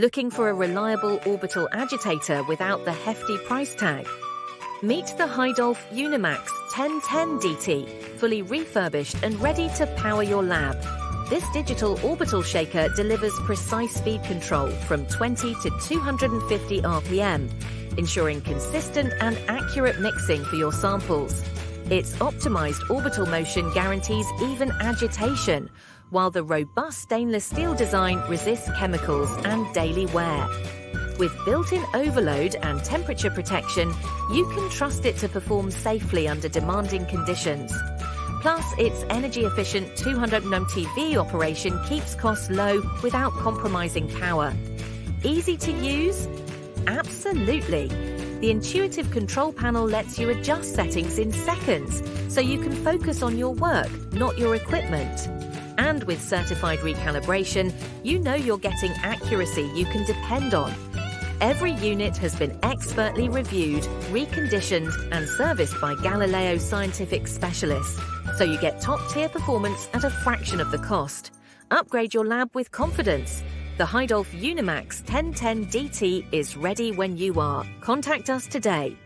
Looking for a reliable orbital agitator without the hefty price tag? Meet the Heidoph Unimax 1010 DT, fully refurbished and ready to power your lab. This digital orbital shaker delivers precise speed control from 20 to 250 RPM, ensuring consistent and accurate mixing for your samples. Its optimized orbital motion guarantees even agitation, while the robust stainless steel design resists chemicals and daily wear. With built-in overload and temperature protection, you can trust it to perform safely under demanding conditions. Plus, its energy-efficient 200 mTV operation keeps costs low without compromising power. Easy to use? Absolutely. The intuitive control panel lets you adjust settings in seconds, so you can focus on your work, not your equipment. And with certified recalibration, you know you're getting accuracy you can depend on. Every unit has been expertly reviewed, reconditioned, and serviced by Galileo scientific specialists, so you get top-tier performance at a fraction of the cost. Upgrade your lab with confidence. The Heidoph Unimax 1010 DT is ready when you are. Contact us today.